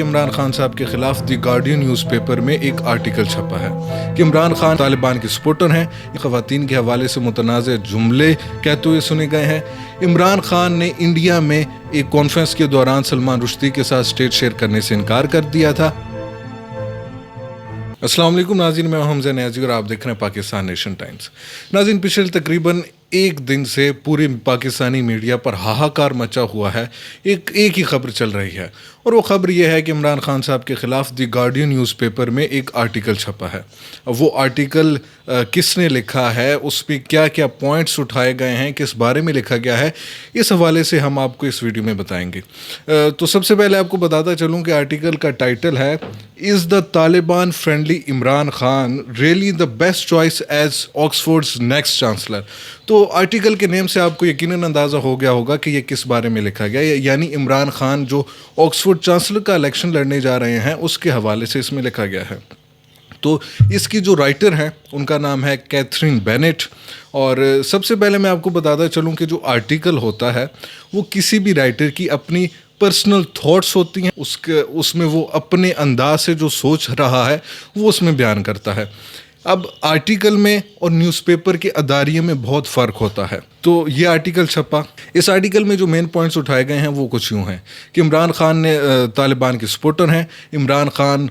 عمران خان صاحب کے خلاف دی گارڈین نیوز پیپر میں ایک آرٹیکل چھپا ہے کہ عمران خان طالبان کے سپورٹر ہیں. خواتین کے حوالے سے متنازع جملے کہتے ہوئے سنے گئے ہیں. عمران خان نے انڈیا میں ایک کانفرنس کے دوران سلمان رشدی کے ساتھ اسٹیج شیئر کرنے سے انکار کر دیا تھا. السلام علیکم ناظرین، میں حمزہ نیازی اور آپ دیکھ رہے ہیں پاکستان نیشن ٹائمز. ناظرین، پچھلے تقریباً ایک دن سے پورے پاکستانی میڈیا پر ہاہاکار مچا ہوا ہے. ایک ہی خبر چل رہی ہے اور وہ خبر یہ ہے کہ عمران خان صاحب کے خلاف دی گارڈین نیوز پیپر میں ایک آرٹیکل چھپا ہے. وہ آرٹیکل کس نے لکھا ہے، اس پہ کیا کیا پوائنٹس اٹھائے گئے ہیں، کس بارے میں لکھا گیا ہے، اس حوالے سے ہم آپ کو اس ویڈیو میں بتائیں گے. تو سب سے پہلے آپ کو بتاتا چلوں کہ آرٹیکل کا ٹائٹل ہے "is the Taliban friendly Imran Khan really the best choice as Oxford's next chancellor". تو آرٹیکل کے نیم سے آپ کو یقیناً اندازہ ہو گیا ہوگا کہ یہ کس بارے میں لکھا گیا، یعنی عمران خان جو آکسفورڈ چانسلر کا الیکشن لڑنے جا رہے ہیں اس کے حوالے سے اس میں لکھا گیا ہے. تو اس کی جو رائٹر ہیں ان کا نام ہے کیتھرین بینٹ. اور سب سے پہلے میں آپ کو بتاتا چلوں کہ جو آرٹیکل ہوتا ہے وہ کسی بھی رائٹر کی اپنی پرسنل تھاٹس ہوتی ہیں. اس میں وہ اپنے انداز سے جو سوچ رہا ہے وہ اس میں بیان کرتا ہے. اب آرٹیکل میں اور نیوز پیپر کے اداریے میں بہت فرق ہوتا ہے. تو یہ آرٹیکل چھپا. اس آرٹیکل میں جو مین پوائنٹس اٹھائے گئے ہیں وہ کچھ یوں ہیں کہ عمران خان نے طالبان کے سپورٹر ہیں. عمران خان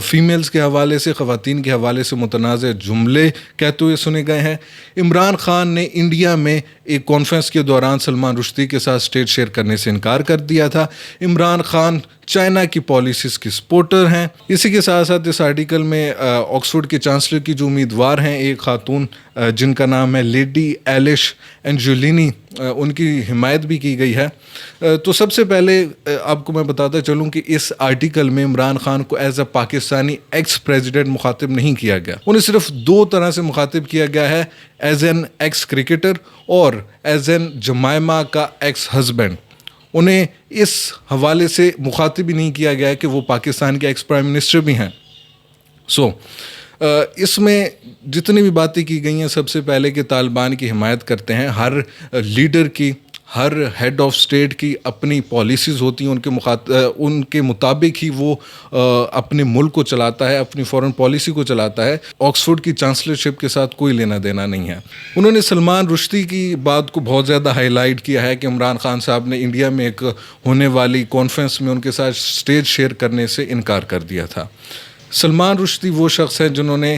فیمیلز کے حوالے سے، خواتین کے حوالے سے متنازع جملے کہتے ہوئے سنے گئے ہیں. عمران خان نے انڈیا میں ایک کانفرنس کے دوران سلمان رشدی کے ساتھ اسٹیج شیئر کرنے سے انکار کر دیا تھا. عمران خان چائنا کی پالیسیز کے سپورٹر ہیں. اسی کے ساتھ ساتھ اس آرٹیکل میں آکسفورڈ کے چانسلر کی جو امیدوار ہیں ایک خاتون جن کا نام ہے لیڈی ایلش اینجولینی، ان کی حمایت بھی کی گئی ہے. تو سب سے پہلے آپ کو میں بتاتا چلوں کہ اس آرٹیکل میں عمران خان کو as a Pakistani x president مخاطب نہیں کیا گیا. انہیں صرف دو طرح سے مخاطب کیا گیا ہے، ایز این ایکس کرکٹر اور ایز این جمائمہ کا ایکس ہسبینڈ. انہیں اس حوالے سے مخاطب ہی نہیں کیا گیا ہے کہ وہ پاکستان کے ایکس پرائم منسٹر بھی ہیں. اس میں جتنی بھی باتیں کی گئی ہیں، سب سے پہلے کہ طالبان کی حمایت کرتے ہیں. ہر لیڈر کی، ہر ہیڈ آف اسٹیٹ کی اپنی پالیسیز ہوتی ہیں، ان کے مطابق ہی وہ اپنے ملک کو چلاتا ہے، اپنی فورن پالیسی کو چلاتا ہے. آکسفورڈ کی چانسلرشپ کے ساتھ کوئی لینا دینا نہیں ہے. انہوں نے سلمان رشدی کی بات کو بہت زیادہ ہائی لائٹ کیا ہے کہ عمران خان صاحب نے انڈیا میں ایک ہونے والی کانفرنس میں ان کے ساتھ اسٹیج شیئر کرنے سے انکار کر دیا تھا. سلمان رشدی وہ شخص ہیں جنہوں نے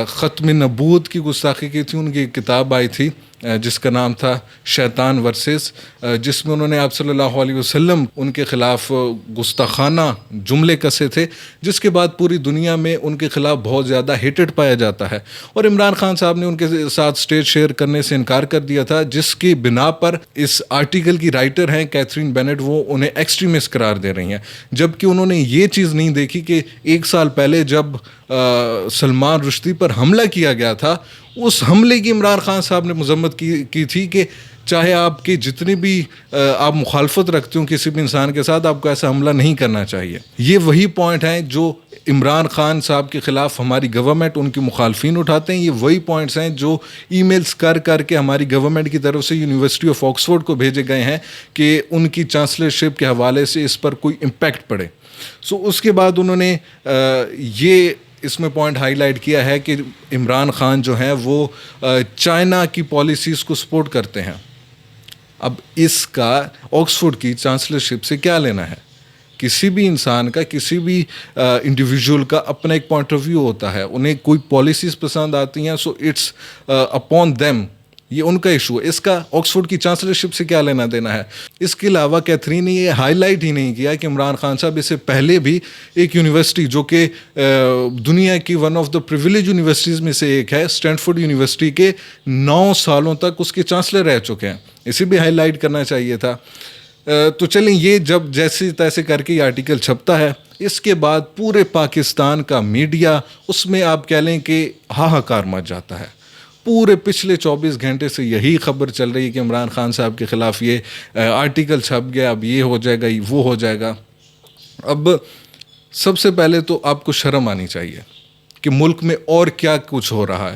ختم نبوت کی گستاخی کی تھی. ان کی ایک کتاب آئی تھی جس کا نام تھا شیطان ورسز، جس میں انہوں نے آپ صلی اللہ علیہ وسلم ان کے خلاف گستاخانہ جملے کسے تھے، جس کے بعد پوری دنیا میں ان کے خلاف بہت زیادہ ہیٹڈ پایا جاتا ہے. اور عمران خان صاحب نے ان کے ساتھ اسٹیج شیئر کرنے سے انکار کر دیا تھا، جس کی بنا پر اس آرٹیکل کی رائٹر ہیں کیتھرین بینٹ، وہ انہیں ایکسٹریمسٹ قرار دے رہی ہیں. جبکہ انہوں نے یہ چیز نہیں دیکھی کہ ایک سال پہلے جب سلمان رشدی پر حملہ کیا گیا تھا، اس حملے کی عمران خان صاحب نے مذمت کی تھی کہ چاہے آپ کی جتنی بھی آپ مخالفت رکھتے ہوں کسی بھی انسان کے ساتھ، آپ کو ایسا حملہ نہیں کرنا چاہیے. یہ وہی پوائنٹ ہیں جو عمران خان صاحب کے خلاف ہماری گورنمنٹ، ان کے مخالفین اٹھاتے ہیں. یہ وہی پوائنٹس ہیں جو ای میلز کر کے ہماری گورنمنٹ کی طرف سے یونیورسٹی آف آکسفورڈ کو بھیجے گئے ہیں کہ ان کی چانسلرشپ کے حوالے سے اس پر کوئی امپیکٹ پڑے. اس کے بعد انہوں نے یہ اس میں پوائنٹ ہائی لائٹ کیا ہے کہ عمران خان جو ہیں وہ چائنا کی پالیسیز کو سپورٹ کرتے ہیں. اب اس کا آکسفورڈ کی چانسلرشپ سے کیا لینا ہے؟ کسی بھی انسان کا، کسی بھی انڈیویجول کا اپنا ایک پوائنٹ آف ویو ہوتا ہے. انہیں کوئی پالیسیز پسند آتی ہیں، سو اٹس اپون دیم، یہ ان کا ایشو ہے. اس کا آکسفورڈ کی چانسلرشپ سے کیا لینا دینا ہے؟ اس کے علاوہ کیتھرین نے یہ ہائی لائٹ ہی نہیں کیا کہ عمران خان صاحب اس سے پہلے بھی ایک یونیورسٹی جو کہ دنیا کی one of the privilege universities میں سے ایک ہے، اسٹینفورڈ یونیورسٹی کے 9 سالوں تک اس کے چانسلر رہ چکے ہیں. اسے بھی ہائی لائٹ کرنا چاہیے تھا. تو چلیں، یہ جب جیسے تیسے کر کے یہ آرٹیکل چھپتا ہے، اس کے بعد پورے پاکستان کا میڈیا اس میں آپ کہہ لیں کہ ہاہاکار مچ جاتا ہے. پورے پچھلے 24 گھنٹے سے یہی خبر چل رہی ہے کہ عمران خان صاحب کے خلاف یہ آرٹیکل چھپ گیا، اب یہ ہو جائے گا، وہ ہو جائے گا. اب سب سے پہلے تو آپ کو شرم آنی چاہیے کہ ملک میں اور کیا کچھ ہو رہا ہے.